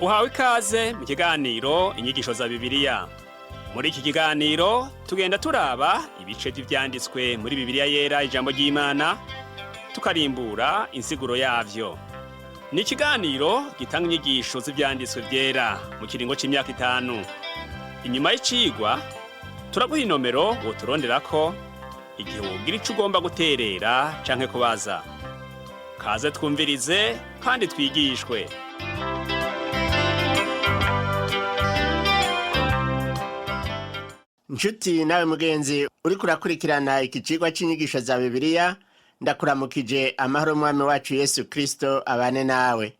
Uhawe ikaze mu kiganiro inyigisho za Bibiliya. Muri iki kiganiro tugenda turaba ibice by'ivyanditswe muri Bibiliya yera ijambo ry'Imana, tukarimbura insiguro yavyo. Ni ikiganiro gitanga inyigisho z'ivyanditswe vyera mu kiringo c'imyaka 5. Inyuma y'icigwa turaguha inomero woturonderako igihe wogira ico ugomba guterera canke kubaza. Kaze twumvirize kandi twigishwe. Nshuti nawe mugenzi uriko urakurikirana iki cigwa c'inyigisho za Bibiliya, ndakuramukije amahoro mwami wacu Yesu Kristo abane nawe.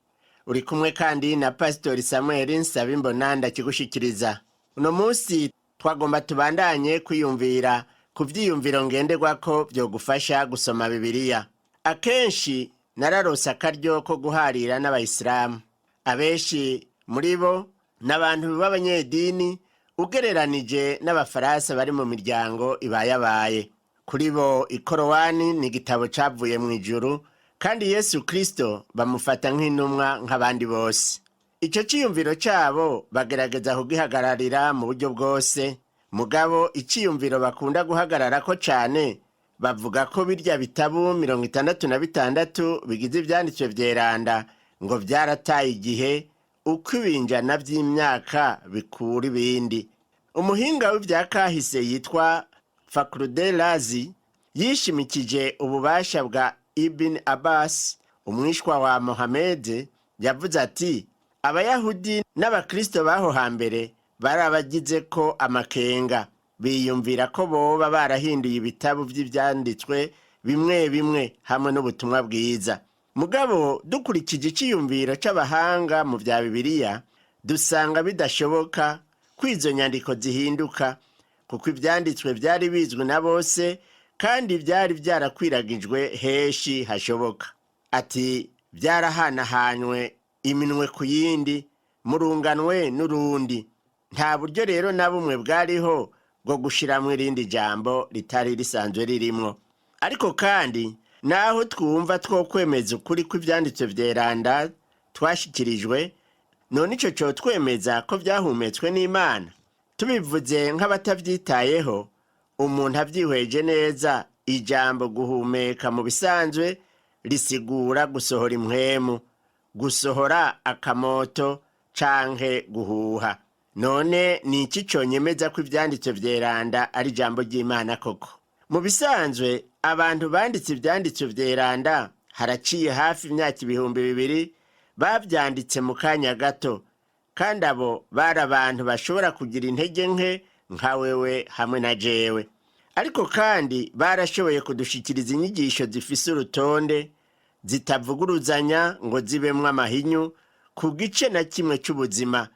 Uri kumwe kandi na Pastor Samuel Nsabimbona ndakigushikiriza. Uno munsi twagomba tubandanye kwiyumvira ku vyiyumviro ngenderwako vyogufasha gusoma Bibiliya. Akenshi nararose akaryo ko guharira n'abayisilamu. Abenshi muri bo n'abantu b'abanyedini ugereranije n'abafaransa bari mu miryango ibayabaye. Kuri bo ikorowani ni igitabo cavuye mu ijuru, kandi Yesu Kristo bamufata nk'intumwa nk'abandi bose. Ico ciyumviro cabo bagerageza kugihagararira mu buryo bwose, mugabo iciyumviro bakunda guhagararako cane bavuga ko birya bitabu 66 bigize ivyanditswe vyeranda ngo vyarataye igihe uko ibinjana vy'imyaka bikura ibindi. Umuhinga w'ivyakahise yitwa P0005 yishimikije ububasha bwa Ibn Abbas, umwishwa wa Mohamed, yavuze ati abayahudi n'abakristo baho hambere barabagize ko amakenga, biyumvira ko boba barahinduye ibitabu vy'ivyanditswe bimwe bimwe hamwe n'ubutumwa bwiza. Mugabo dukurikije iciyumviro c'abahanga mu vya Bibiliya, dusanga bidashoboka kwizo nyandiko zihinduka, kuko ivyanditswe vyari bizwi na bose kandi vyari vyarakwiragijwe heshi hashoboka. Ati vyarahanahanywe iminwe ku yindi, murunganwe n'urundi. Nta buryo rero na bumwe bwariho bwo gushiramwo irindi jambo ritari risanzwe ririmwo. Ariko kandi naho twumva twokwemeza ukuri kw'ivyanditswe vyeranda twashikirijwe, none ico co twemeza ko vyahumetswe n'Imana. Tubivuze nk'abatavyitayeho, umuntu avyihweje neza, ijambo guhumeka mu bisanzwe risigura gusohora impwemu, gusohora akamoto canke guhuha. None ni iki conyemeza ko ivyanditswe vyeranda ari ijambo ry'Imana koko? Mu bisanzwe abantu banditse ivyanditswe vyeranda haraciye hafi imyaka 2000 bavyanditse mu kanya gato, kandi abo bari abantu bashobora kugira intege nke nka wewe hamwe na jewe. Ariko kandi barashoboye kudushikiriza inyigisho zifise urutonde, zitavuguruzanya ngo zibemwo amahinyu ku gice na kimwe c'ubuzima,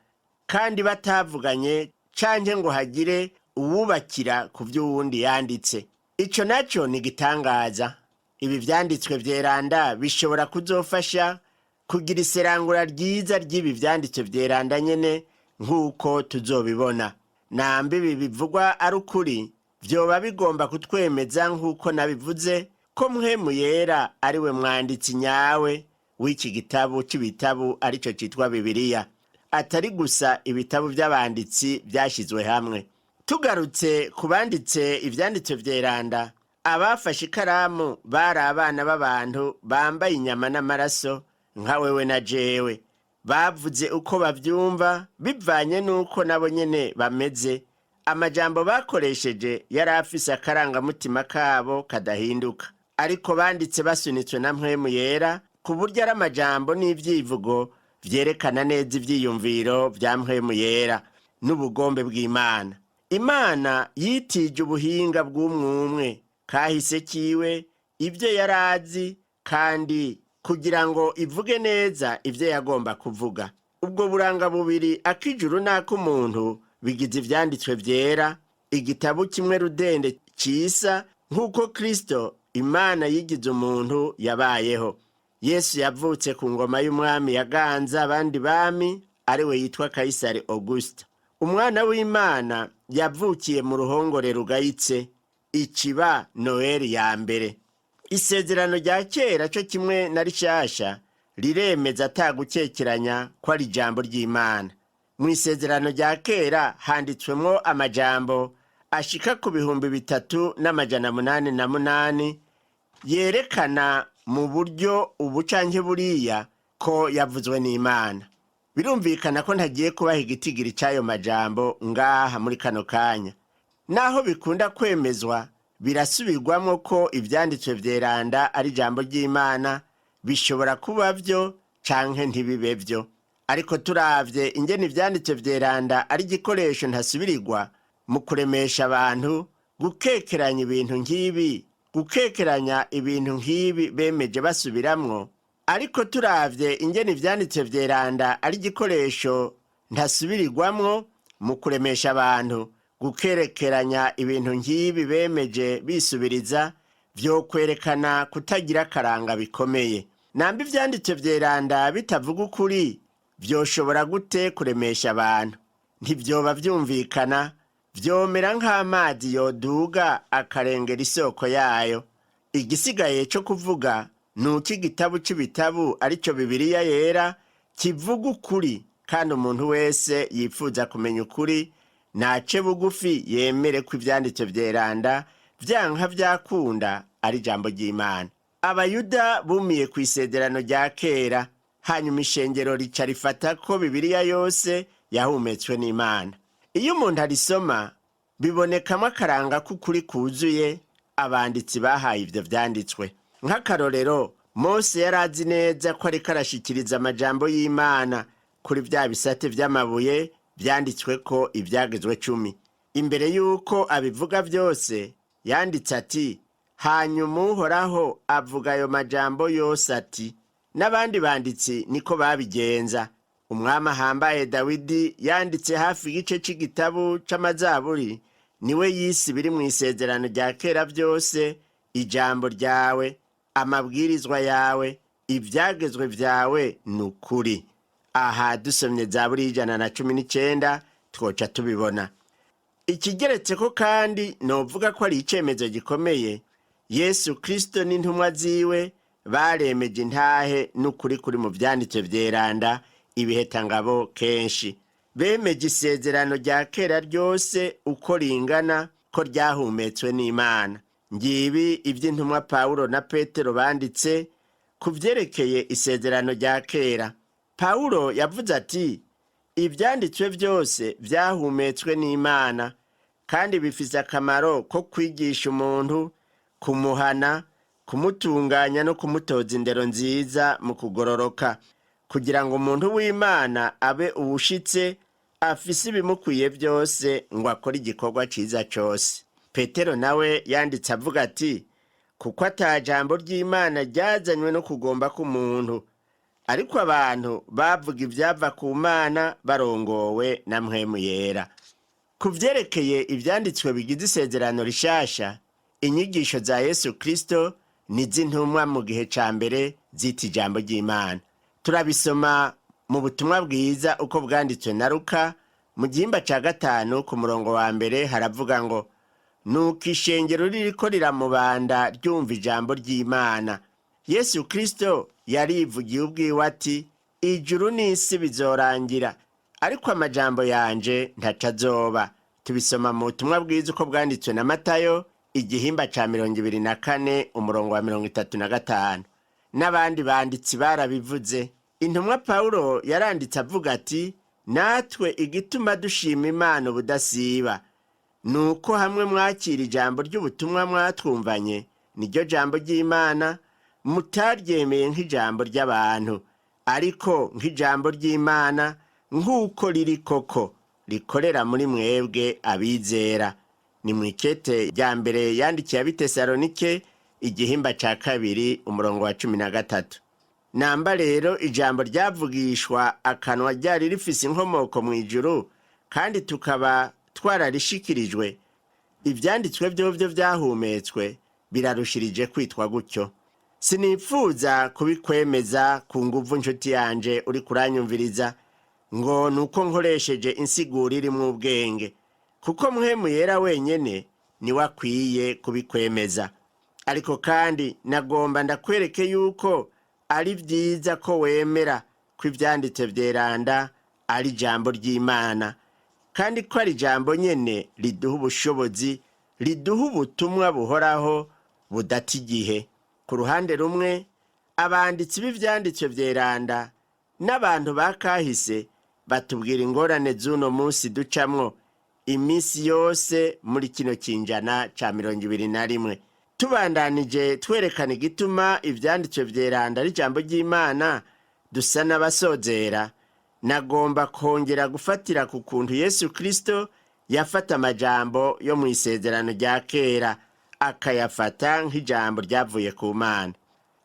kandi batavuganye canke ngo hagire uwubakira ku vy'uwundi yanditse. Ico naco ni gitangaza. Ibi vyanditswe vyeranda bishobora kuzofasha kugira iserangura ryiza ry'ibi vyanditswe vyeranda nyene nk'uko tuzobibona. Nambe ibi bivugwa ari ukuri, vyoba bigomba kutwemeza nk'uko nabivuze ko mpwemu yera ari we mwanditsi nyawe w'iki gitabo c'ibitabu arico citwa Bibiliya, atari gusa ibitabu vy'abanditsi vyashizwe hamwe. Tugarutse kubanditse ivyanditswe vyeranda, abafashe ikaramu bari abana b'abantu bambaye inyama n'amaraso nka wewe na jewe. Bavuze uko bavyumva bivanye n'uko nabo nyene bameze. Amajambo bakoresheje yari afise akarangamutima kabo kadahinduka, ariko banditse basunitswe na mpwemu yera, ku buryo ari amajambo n'ivyivugo vyerekana neza ivyiyumviro vya mpwemu yera n'ubugombe bw'Imana. Imana yitije ubuhinga bw'umwumwe kahise kiwe ivyo yarazi, kandi kugira ngo ivuge neza ivyo yagomba kuvuga. Ubwo buranga bubiri, akijuru n'ak'umuntu, bigize ivyanditswe vyera, igitabo kimwe rudende cisa nk'uko Kristo Imana yigize umuntu yabayeho. Yesu yavutse ku ngoma y'umwami yaganza abandi bami, ariwe yitwa Kaisari Augusta. Umwana w'Imana yavukiye mu ruhongore rugayitse, iciba Noheri ya mbere. Isezerano rya kera cyo kimwe na rishasha riremeza atagukekeranya ko ari ijambo ry'Imana. Mu isezerano rya kera handitswemwo amajambo ashika ku 3,888 yerekana mu buryo ubu canke buriya ko yavuzwe n'Imana. Birumvikana ko ntagiye kubaha igitigiri c'ayo majambo ngaha muri kano kanya. Naho bikunda kwemezwa, birasubirwamwo ko ivyanditswe vyeranda ari ijambo ry'Imana, bishobora kuba vyo canke ntibibe vyo. Ariko turavye ingene ivyanditswe vyeranda ari igikoresho ntasubirirwa mu kuremesha abantu, gukekeranya ibintu nk'ibi bemeje basubiramwo. Ariko turavye ingene ivyanditswe vyeranda ari igikoresho ntasubirirwamwo mu kuremesha abantu, gukerekeranya ibintu nk'ibi bemeje bisubiriza, vyo kwerekana kutagira akaranga bikomeye. Namba ivyanditswe vyeranda bitavuga ukuri, vyoshobora gute kuremesha abantu? Ntivyoba vyumvikana, vyomera nk'amazi yoduga akarengera isoko yayo. Igisigaye co kuvuga nuko igitabo c'ibitabu arico Bibiliya yera kivuga ukuri, kandi umuntu wese yifuza kumenya ukuri nace bugufi yemere ko ivyanditswe vyeranda vyanka vyakunda ari ijambo ry'Imana. Abayuda bumiye ku isezerano rya kera, hanyuma ishengero rica rifata ko Bibiliya yose yahumetswe n'Imana. Iyo umuntu arisoma bibonekamo akaranga k'ukuri kuzuye abanditsi bahaye ivyo vyanditswe. Nk'akarorero, Mose yarazi neza ko ariko arashikiriza amajambo y'Imana kuri vya bisate vy'amabuye vyanditsweko ivyagezwe 10. Imbere yuko abivuga vyose yanditse ati, hanyuma Uhoraho avuga ayo majambo yose ati. N'abandi banditsi niko babigenza. Umwami ahambaye Dawidi yanditse hafi igice c'igitabu c'amazaburi, niwe yisi biri mu isezerano rya kera vyose ijambo ryawe, amabwirizwa yawe, ivyagezwe vyawe nukuri. Aha dusomye zaburi 119 twoca tubibona. Ikigeretseko kandi novuga ko ari icemezo gikomeye, Yesu Kristo n'intumwa ziwe baremeje intahe n'ukuri kuri mu vyanditswe vyeranda ibihetangabo kenshi. Bemeje isezerano rya kera ryose uko ringana ko ryahumetswe n'Imana. Ngibi ivy'intumwa Pawulo na Petero banditse ku vyerekeye isezerano rya kera. Pawulo yavuze ati, ivyanditswe vyose vyahumetswe n'Imana kandi bifise akamaro ko kwigisha umuntu, kumuhana, kumutunganya no kumutoza indero nziza mu kugororoka, kugira ngo umuntu w'Imana abe ubushitse afise ibimukwiye vyose ngo akore igikorwa ciza cose. Petero nawe yanditse avuga ati, kuko ata jambo ry'Imana ryazanywe no kugomba k'umuntu, ariko abantu bavuga ivyava ku Mana barongowe na mpwemu yera. Ku vyerekeye ivyanditswe bigize isezerano rishasha, inyigisho za Yesu Kristo n'iz'intumwa mu gihe ca mbere zita ijambo ry'Imana. Turabisoma mu butumwa bwiza uko bwanditswe na Luka mu gihimba ca 5 ku murongo wa mbere haravuga ngo, nuko ishengero ririko riramubanda ryumva ijambo ry'Imana. Yesu Kristo yarivugiye ubwiwe ati, ijuru n'isi bizorangira, ariko amajambo yanje ntacazoba. Tubisoma mu butumwa bwiza uko bwanditswe na Matayo igihimba ca 24 umurongo wa 35. N'abandi banditsi barabivuze. Intumwa Pawulo yaranditse avuga ati, natwe igituma dushima Imana ubudasiba nuko hamwe mwakira ijambo ry'ubutumwa mwatwumvanye, niryo jambo ry'Imana, mutaryemeye nk'ijambo ry'abantu, ariko nk'ijambo ry'Imana nk'uko riri koko rikorera muri mwebwe abizera. Ni mw'ikete rya mbere yandikiye ab'Itesalonike igihimba ca 2 umurongo wa 13. Namba rero ijambo ryavugishwa akanwa ryari rifise inkomoko mu ijuru, kandi tukaba twararishikirijwe, ivyanditswe vyovyo vyahumetswe, birarushirije kwitwa gutyo. Sinifuza kubikwemeza ku nguvu nshuti yanje uri kuranyumviriza, ngo nuko nkoresheje insiguro irimwo ubwenge, kuko mpwemu yera wenyene niwe akwiye kubikwemeza. Ariko kandi nagomba ndakwereke yuko ari byiza ko wemera ko ivyanditswe vyeranda ari ijambo ry'Imana, kandi ko ari ijambo nyene riduha ubushobozi, riduha ubutumwa buhoraho budata igihe. Ku ruhande rumwe, abanditsi b'ivyanditswe vyeranda n'abantu bakahise batubwira ingorane z'uno munsi ducamwo iminsi yose muri kino kinjana ca 21. Tubandanije twerekana igituma ivyanditswe vyeranda ari ijambo ry'Imana, dusa n'abasozera. Nagomba kongera gufatira ku kuntu Yesu Kristo yafata amajambo yo mu isezerano rya kera akayafata nk'ijambo ryavuye ku Mana.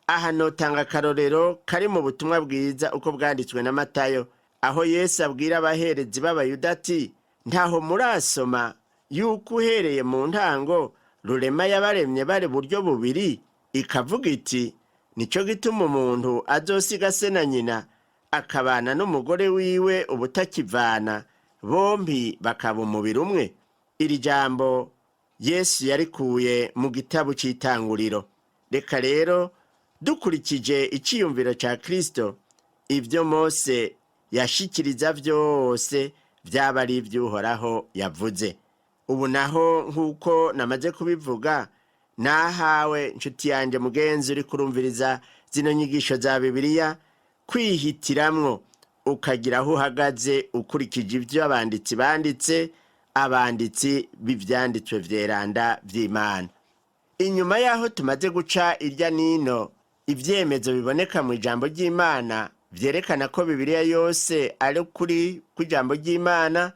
Aha notanga akarorero kari mu butumwa bwiza uko bwanditswe na Matayo, aho Yesu abwira abaherezi b'Abayuda ati, ntaho murasoma yuko uhereye mu ntango Rurema yabaremye bari buryo bubiri, ikavuga iti, nico gituma umuntu azosiga se na nyina akabana n'umugore wiwe ubutakivana, bombi bakaba umubiri umwe. Iri jambo Yesu yarikuye mu gitabo c'Itanguriro. Reka rero dukurikije iciyumviro ca Kristo, ivyo Mose yashikiriza vyose vyaba ari ivy'Uhoraho yavuze. Ubu naho nk'uko namaze kubivuga, nahawe nshuti yanje mugenzi uri kurumviriza zino nyigisho za Bibiliya, kwihitiramwo ukagira aho uhagaze ukurikije ivyo abanditsi banditse, abanditsi b'ivyanditswe vyeranda vy'Imana. Inyuma yaho tumaze guca irya nino ivyemezo biboneka mu ijambo ry'Imana vyerekana ko Bibiliya yose ari kuri kw'ijambo ry'Imana,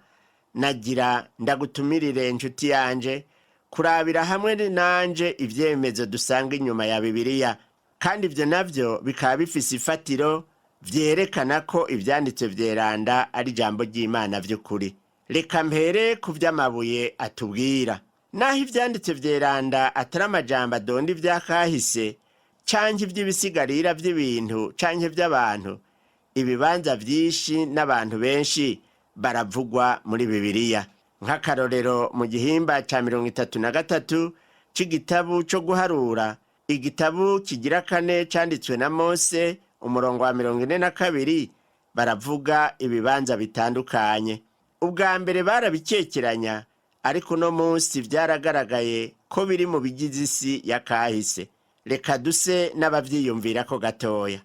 nagira ndagutumirire nshuti yanje kurabira hamwe nanje ivyemezo dusanga inyuma ya Bibiliya, kandi ivyo navyo bikaba bifise ifatiro vyerekana ko ivyanditswe vyeranda ari ijambo ry'Imana vy'ukuri. Reka mpere ku vy'amabuye atubwira. Naho ivyanditswe vyeranda atari amajambo adonda ivyakahise canke ivy'ibisigarira vy'ibintu canke vy'abantu, ibibanza vyinshi n'abantu benshi baravugwa muri Bibiliya. Nk'akarorero mu gihimba ca 33 c'igitabu co guharura, igitabu kigira kane canditswe na Mose, umurongo wa 42, baravuga ibibanza bitandukanye. Ubwa mbere barabikekeranya, ariko no munsi vyaragaragaye ko biri mu bigize isi ya kahise. Reka duse n'abavyiyumvirako gatoya.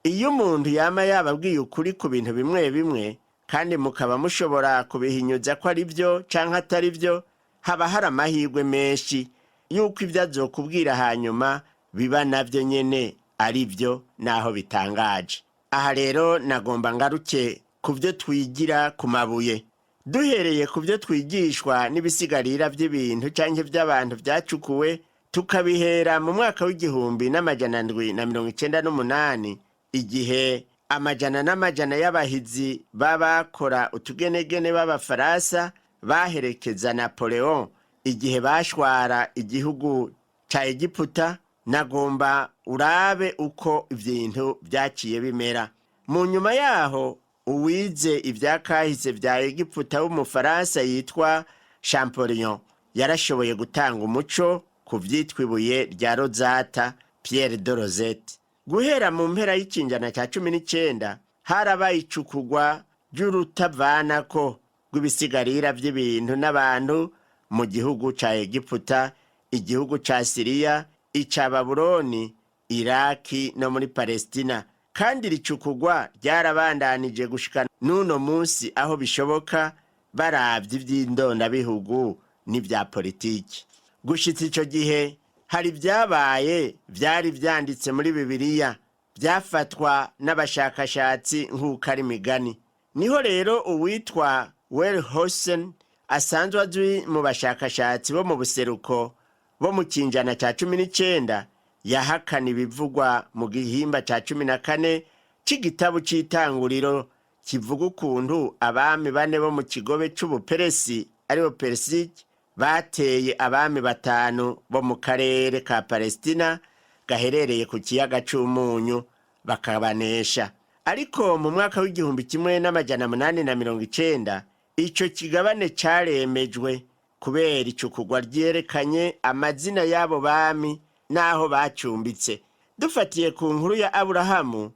Iyo umuntu yama yababwiye ukuri ku bintu bimwe bimwe, kandi mukaba mushobora kubihinyuza ko ari byo canke atari byo, haba hari amahirwe menshi yuko ivyo azokubwira hanyuma biba navyo nyene ari byo naho bitangaje. Aha rero nagomba ngaruke ku vyo twigira ku mabuye. Duhereye ku vyo twigishwa n'ibisigarira vy'ibintu canke vy'abantu vyacukuwe, tukabihera mu mwaka w'igihumbi n'amajana ndwi na 98, igihe amajana n'amajana y'abahizi babakora utugenegene b'abafaransa baherekeza Napoleon igihe bashwara igihugu ca Egiputa. Nagomba urabe uko ibintu vyaciye bimera. Mu nyuma yaho, uwize ivyakahise vya Egiputa w'umufaransa yitwa Champollion yarashoboye gutanga umuco ku vyitwa ibuye rya Rosata, Pierre de Rosette. Guhera mu mpera y'ikinjana ca 19 harabaye icukugwa ry'urutavanako rw'ibisigarira vy'ibintu n'abantu mu gihugu ca Egiputa, igihugu ca Siriya, ica Babuloni, Iraki no muri Palestina. Kandi ricukugwa ryarabandanije gushika n'uno munsi aho bishoboka, baravye ivy'indondabihugu n'ivya politiki. Gushitsa ico gihe hari vyabaye vyari vyanditse muri Bibiliya, vyafatwa n'abashakashatsi nk'uko ari imigani. Niho rero uwitwa Wellhausen asanzwe azwi mu bashakashatsi bo mu buseruko bo mu kinjana ca 19 yahakana ibivugwa mu gihimba ca 14 c'igitabu c'Itanguriro, kivuga ukuntu abami bane bo mu kigobe c'Ubuperesi aribo Persiki bateye abami 5 bo mu karere ka Palestina gaherereye ku kiyaga c'Umunyu bakabanesha. Ariko mu mwaka w'igihumbi kimwe n'amajana 890 ico kigabane caremejwe kubera icukugwa ryerekanye amazina y'abo bami n'aho bacumbitse. dufatiye ku nkuru ya Aburahamu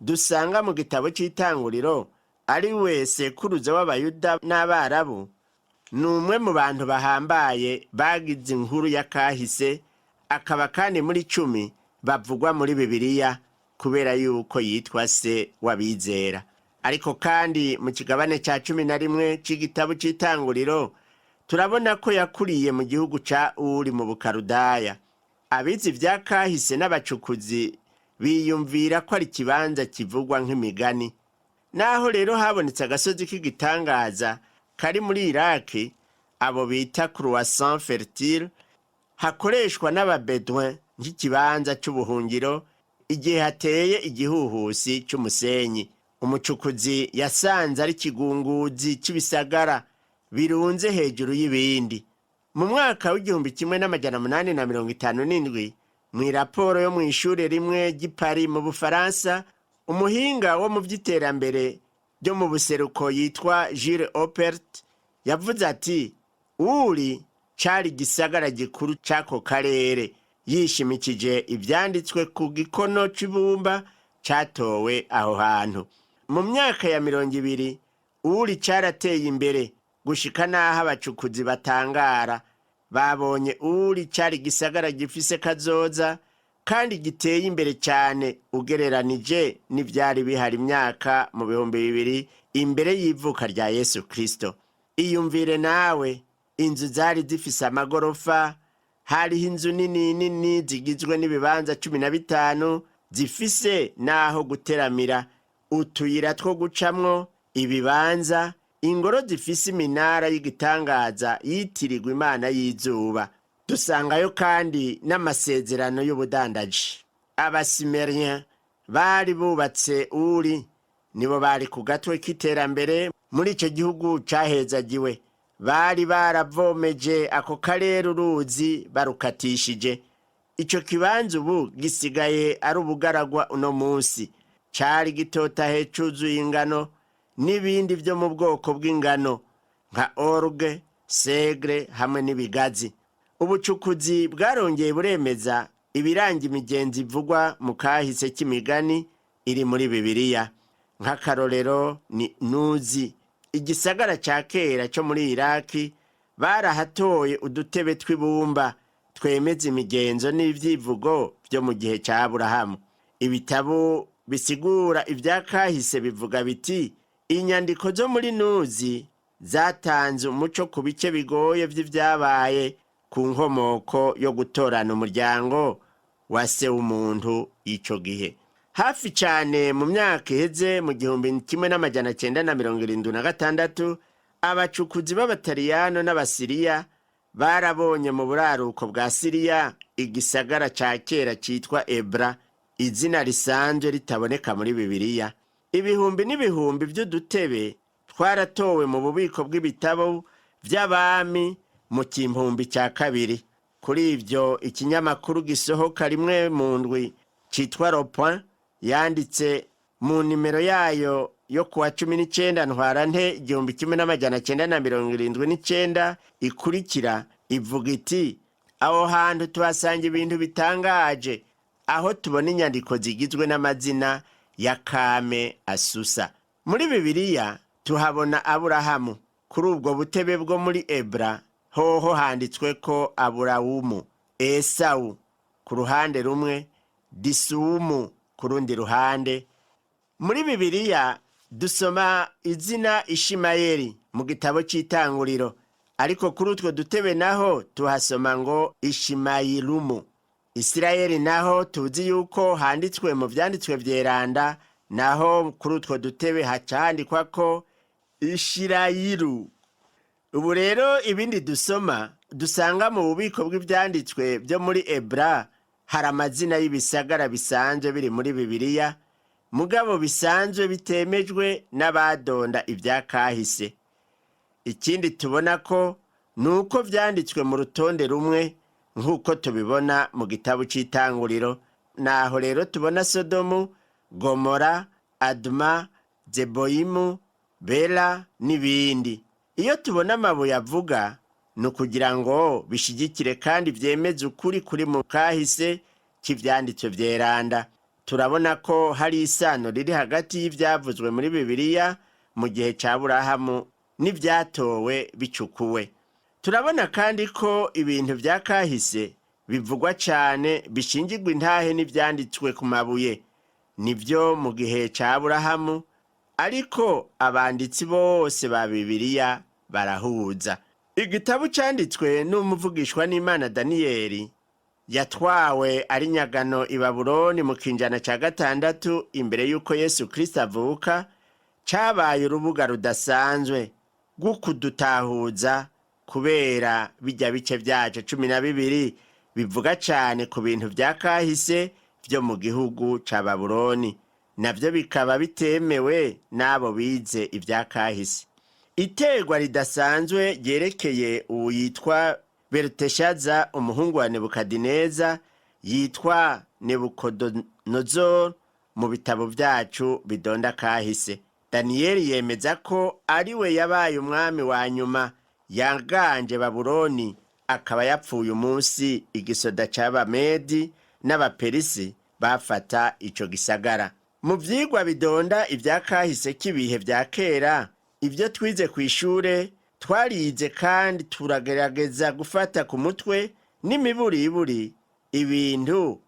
dusanga mu gitabo cy'Itanguriro, ari we sekuruza w'Abayuda n'Abarabu, ni umwe mu bantu bahambaye bagize inkuru ya kahise, akaba kandi muri 10 bavugwa muri Bibiliya kubera yuko yitwa se w'abizera. Ariko kandi mu kigabane cya 11 cy'igitabo cy'Itanguriro turabona ko yakuriye mu gihugu ca Uri mu Bukarudaya. Abizi vya kahise n'abacukuzi biyumvira ko ari kibanza kivugwa nk'imigani. Naho rero habonetse agasozi k'igitangaza kari muri Iraki, abo bita Croissant Fertile, hakoreshwa n'Ababedouin nk'ikibanza c'ubuhungiro igihe hateye igihuhusi c'umusenyi. Umucukuzi yasanze ari kigunguzi c'ibisagara birunze hejuru y'ibindi. Mu mwaka w'1857 mu raporo yo mu ishure rimwe ry'Ipari mu Bufaransa, umuhinga wo mu vy'iterambere ryo mu buseruko yitwa Jules Oppert yavuze ati Uri cari gisagara gikuru c'ako karere, yishimikije ivyanditswe ku gikono c'ibumba catowe aho hantu. Mu myaka ya 200 Uri carateye imbere gushika naho abacukuzi batangara. Babonye Uri cari gisagara gifise kazoza kandi giteye imbere cyane ugereranije n'ivyari bihari imyaka mu 2000 imbere y'ivuka rya Yesu Kristo. Iyumvire nawe, inzu zari zifise amagorofa, hariho inzu nini zigizwe n'ibibanza 15 zifise naho guteramira, utuyira two gucamwo, ibibanza, ingoro zifise iminara y'igitangaza yitirirwa Imana y'izuba. Dusangayo kandi n'amasezerano y'ubudandaji. Abasimerien bari bubatse Uri, nibo bari ku gatwe k'iterambere muri ico gihugu cahezagiwe. Bari baravomeje ako karere uruzi barukatishije. Ico kibanza ubu gisigaye ari ubugaragwa uno munsi. Cari gitotahe cuzuye ingano n'ibindi vyo mu bwoko bw'ingano nka orge, segre hamwe n'ibigazi. Ubucukuzi bwarongeye buremeza ibiranga imigenzi ivugwa mu kahise k'imigani iri muri Bibiliya. Nk'akarorero ni Nuzi, igisagara ca kera cyo muri Iraki. Barahatoye udutebe tw'ibumba twemeza imigenzo n'ivyivugo vyo mu gihe ca Aburahamu. Ibitabo bisigura ivya kahise bivuga biti inyandiko zo muri Nuzi zatanze umuco ku bice bigoye vy'ivyabaye ku nkomoko yo gutorana umuryango wa se w'umuntu ico gihe. Hafi cyane mu myaka iheze mu 1976 abacukuzi b'Abataliyano n'Abasiriya barabonye mu buraruko bwa Siriya igisagara ca kera citwa Ebra, izina risanzwe ritaboneka muri Bibiliya. Ibihumbi n'ibihumbi vy'udutebe twaratowe mu bubiko bw'ibitabo vy'abami mu kimpumbi cya kabiri. Kuri ivyo ikinyamakuru gisohoka rimwe mu ndwi citwa Le Point yanditse mu nimero yayo yo kuwa 19 Ntwarante 1979 ikurikira ivuga iti aho hantu tuhasanga ibintu bitangaje, aho tubona inyandiko zigizwe n'amazina ya Kame Asusa. Muri Bibiliya tuhabona Aburahamu. Kuri ubwo butebe bwo muri Ebra hoho handitswe ko Aburahamu, Esawu ku ruhande rumwe, Disumu ku rundi ruhande. Muri Bibiliya dusoma izina Ishimayeli mu gitabo cy'Itanguriro, ariko kuri utwo dutebe naho tuhasoma ngo Ishimayilumu. Isirayeli naho tuzi yuko handitswe mu vyanditswe vyeranda, naho kuri utwo dutebe hacandikwa ko Ishirayiru. Ubu rero ibindi dusanga mu bubiko bw'ivyanditswe byo muri Ebra hari amazina y'ibisagara bisanzwe biri muri Bibiliya, mugabo bisanzwe bitemejwe n'abadonda ivya kahise. Ikindi tubona ko nuko vyanditswe mu rutonde rumwe nk'uko tubibona mu gitabo cy'Itanguriro. Naho rero tubona Sodomu, Gomora, Adma, Zeboyimu, Bela n'ibindi. Iyo tubona amabuye avuga no kugira ngo bishigikire kandi vyemeze ukuri kuri mu kahise cy'ivyanditswe vyeranda. Turabona ko hari isano riri hagati y'ivyavuzwe muri Bibiliya mu gihe ca Aburahamu n'ivyatowe bicukuwe. Turabona kandi ko ibintu vya kahise bivugwa cane bishingirwa intahe n'ivyanditswe ku mabuye. Nivyo mu gihe ca Aburahamu, ariko abanditsi bose ba Bibiliya barahuza. Igitabo canditswe n'umuvugishwa n'Imana Daniyeli yatwawe ari nyagano i Babuloni mu kinjana ca 6 imbere yuko Yesu Kristo avuka, cabaye urubuga rudasanzwe rwo kudutahuza kubera bijya bice vyacu 12 bivuga cane ku bintu vya kahise vyo mu gihugu ca Babuloni, navyo bikaba bitemewe n'abo bize ivya kahise. Iterwa ridasanzwe ryerekeye uwo yitwa Beluteshaza umuhungu wa Nebukadineza yitwa Nebukodonozor mu bitabo vyacu bidonda kahise. Daniyeli yemeza ko ari we yabaye umwami wa nyuma yaganje Babuloni, akaba yapfuye umunsi igisoda c'Abamedi n'Abaperisi bafata ico gisagara. Mu vyigwa bidonda ivya kahise k'ibihe vya kera, ivyo twize kw'ishure twarize kandi turagerageza gufata ku mutwe n'imiburiburi ibintu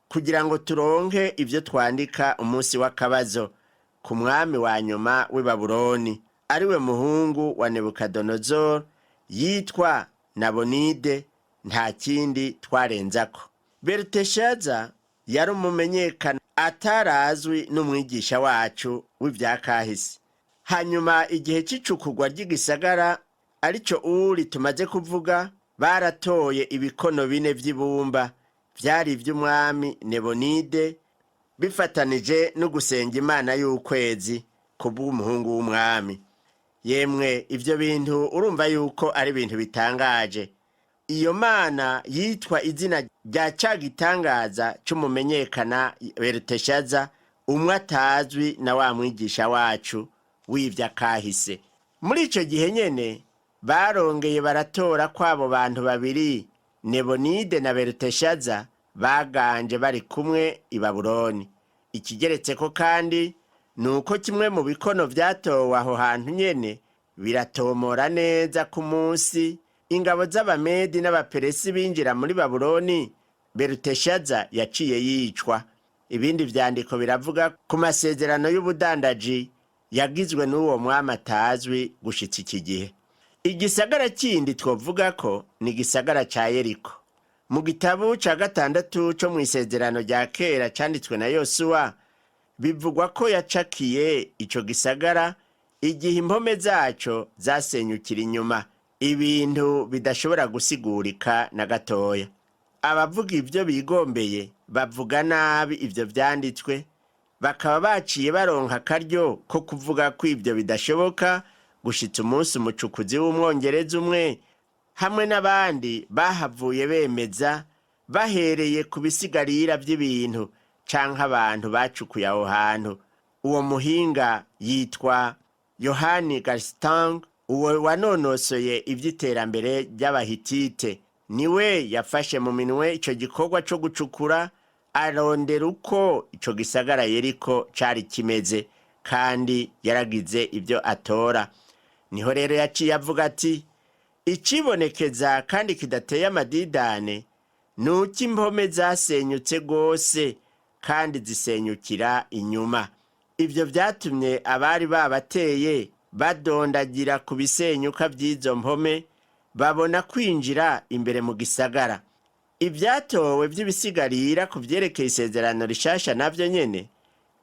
kugira ngo turonke ivyo twandika umunsi w'akabazo ku mwami wa nyuma w'i Babuloni, ari we muhungu wa Nebukadonozor yitwa Nabonide. Nta kindi twarenzako. Beluteshaza yari umumenyekana atarazwi n'umwigisha wacu w'ivya kahise. Hanyuma igihe c'icukurwa ry'igisagara arico uri tumaze kuvuga, baratoye ibikono 4 vy'ibumba vyari ivy'umwami Nebonide bifatanije no gusenga Imana y'ukwezi kubw'umuhungu w'umwami. Yemwe ivyo bintu urumva yuko ari ibintu bitangaje. Iyo mana yitwa izina rya ca gitangaza c'umumenyekana Beluteshaza, umwe atazwi na wa mwigisha wacu w'ivya kahise. Muri ico gihe nyene barongeye baratora kw'abo bantu babiri, Nebonide na Beluteshaza, baganje bari kumwe i Babuloni. Ikigeretseko kandi nuko kimwe mu bikono vyatowe aho hantu nyene biratomora neza ku munsi ingabo z'Abamedi n'Abaperesi binjira muri Babuloni, Beluteshaza yaciye yicwa. Ibindi vyandiko biravuga ku masezerano y'ubudandaji yagizwe n'uwo mwami atazwi gushitsa iki gihe. Igisagara kindi twovuga ko ni igisagara ca Yeriko. Mu gitabo ca 6 co mw'isezerano rya kera canditswe na Yosuwa, bivugwa ko yacakiye ico gisagara igihe impome zaco zasenyukira inyuma, ibintu bidashobora gusigurika na gatoya. Abavuga ivyo bigombeye bavuga nabi ivyo vyanditswe, bakaba baciye baronka akaryo ko kuvuga ko ivyo bidashoboka gushitsa umunsi umucukuzi w'umwongereza umwe hamwe n'abandi bahavuye bemeza bahereye ku bisigarira vy'ibintu canke abantu bacukuye aho hantu. Uwo muhinga yitwa Yohani Galstang, uwo wanonosoye ivy'iterambere ry'Abahitite. Niwe yafashe mu minwe ico gikorwa co gucukura, arondera uko ico gisagara Yeriko cari kimeze, kandi yaragize ivyo atora. Niho rero yaciye avuga ati, icibonekeza kandi kidateye amadidane nuko impome zasenyutse gose kandi zisenyukira inyuma. Ivyo vyatumye abari babateye badondagira ku bisenyuka vy'izo mpome, babona kwinjira imbere mu gisagara. Ivyatowe vy'ibisigarira ku vyerekeye isezerano rishasha navyo nyene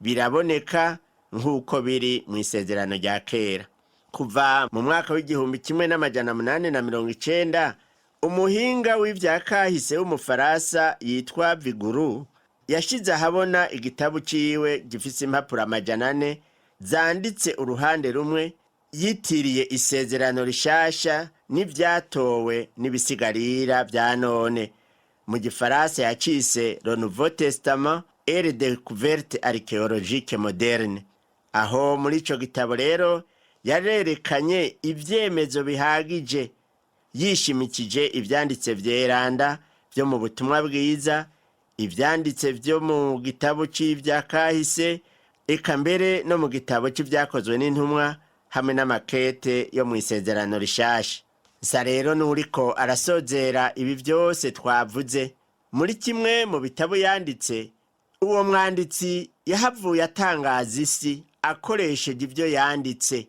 biraboneka nk'uko biri mu isezerano rya kera. Kuva mu mwaka w'1890 umuhinga w'ivya kahise w'umufaransa yitwa Viguru yashize ahabona igitabo ciwe gifise impapuro 400 zanditse uruhande rumwe, yitiriye isezerano rishasha n'ivyatowe n'ibisigarira vya none. Mu gifaransa yacise Le Nouveau Testament et les découvertes archéologiques modernes. Aho muri ico gitabo rero yarerekanye ivyemezo bihagije, yishimikije ivyanditse vyeranda vyo mu butumwa bwiza, ivyanditse vyo mu gitabo c'ivyakahise, eka mbere no mu gitabo c'ivyakozwe n'intumwa, hamwe n'amakete yo mw'isezerano rishasha. Nsa rero n'uriko arasozera ibi vyose twavuze. Muri kimwe mu bitabo yanditse, uwo mwanditsi yahavuye atangaza isi akoresheje ivyo yanditse,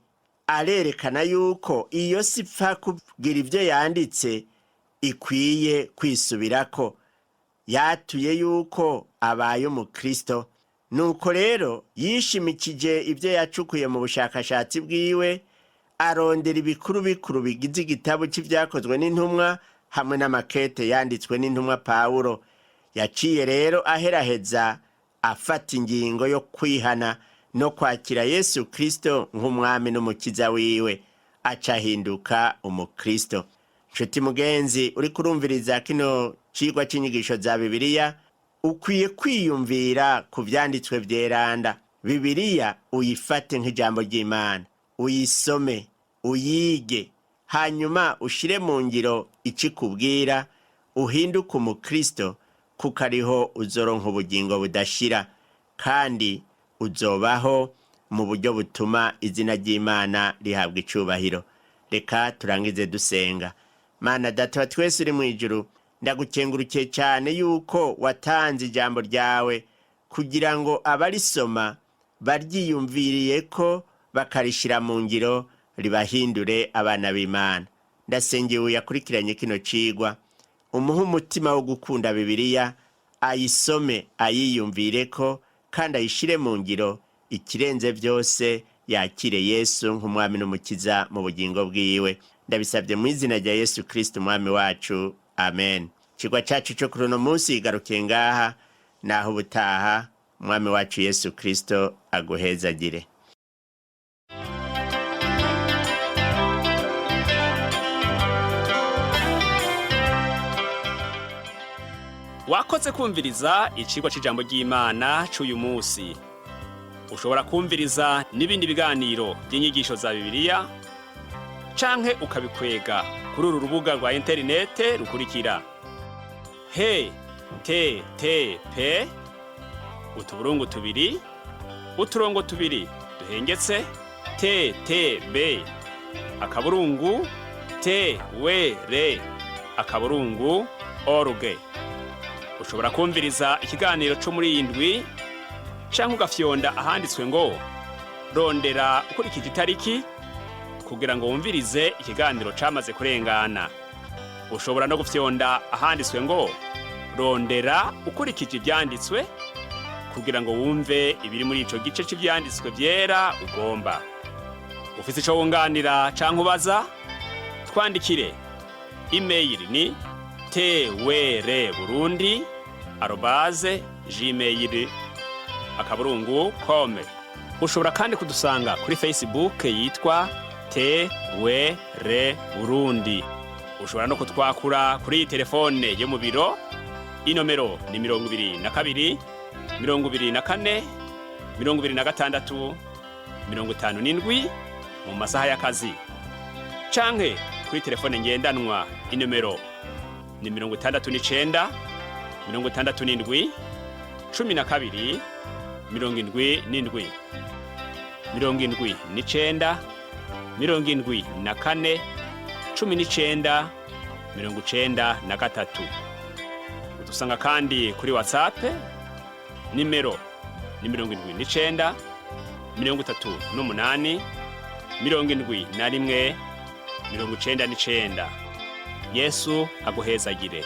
arerekana yuko iyo si ipfa kugira ivyo yanditse ikwiye kwisubirako. Yatuye yuko abaye umukristo, nuko rero yishimikije ivyo yacukuye mu bushakashatsi bwiwe, arondera ibikuru bikuru bigize igitabo c'ivyakozwe n'intumwa hamwe n'amakete yanditswe n'intumwa Pawulo. Yaciye rero aheraheza afata ingingo yo kwihana no kwakira Yesu Kristo nk'umwami n'umukiza wiwe, acahinduka umukristo. Nshuti mugenzi uri kurumviriza kino cigwa c'inyigisho za Bibiliya, ukwiye kwiyumvira ku vyanditswe vyeranda. Bibiliya uyifate nk'ijambo ry'Imana, uyisome, uyige, hanyuma ushire mu ngiro icikubwira, uhinduke umukristo, kuko ariho uzoronka ubugingo budashira, kandi uzobaho mu buryo butuma izina ry'Imana rihabwa icubahiro. Reka turangize dusenga. Mana Data wa twese uri mw'ijuru, ndagukengurukiye cyane yuko watanze ijambo ryawe kugira ngo abarisoma baryiyumviriye ko bakarishira mu ngiro, ribahindure abana b'Imana. Ndasengeye uyakurikiranye kino cigwa, umuhe umutima wo gukunda Bibiliya, ayisome ayiyumvireko kandi ayishire mu ngiro. Ikirenze byose yakire Yesu nk'umwami n'umukiza mu bugingo bwiwe. Ndabisabye mu izina rya Yesu Kristo umwami wacu, amen. Cigwa cacu cyo kuri uno munsi igarukiye ngaha, naho ubutaha umwami wacu Yesu Kristo aguhezagire. Wakoze kumviriza icigwa c'ijambo ry'Imana c'uyu munsi. Ushobora kumviriza n'ibindi biganiro by'inyigisho za Bibiliya, canke ukabikwega kuri uru rubuga rwa interinete rukurikira: http utuburungu tubiri uturongo tubiri duhengetse ttb akaburungu twr akaburungu org. Ushobora kumviriza ikiganiro cyo muri indwi, canke ugafyonda ahanditswe ngo rondera ukurikije itariki, kugira ngo wumvirize ikiganiro camaze kurengana. Ushobora no gufyonda ahanditswe ngo rondera ukurikije ivyanditswe, kugira ngo wumve ibiri muri ico gice c'ivyanditswe vyera ugomba. Ufise ico wunganira canke ubaza, twandikire. Email ni twr@gmail.com. Ushobora kandi kudusanga kuri Facebook yitwa TWR Burundi. Ushobora no kutwakura kuri iyi telefone yo mu biro. Inomero ni 22 24 26 57 mu masaha y'akazi. Canke kuri telefone ngendanwa, inomero ni 69 67 12 77 79 74 19 93. Udusanga kandi kuri Whatsapp, nimero ni 79 38 71 99. Yesu aguhezagire.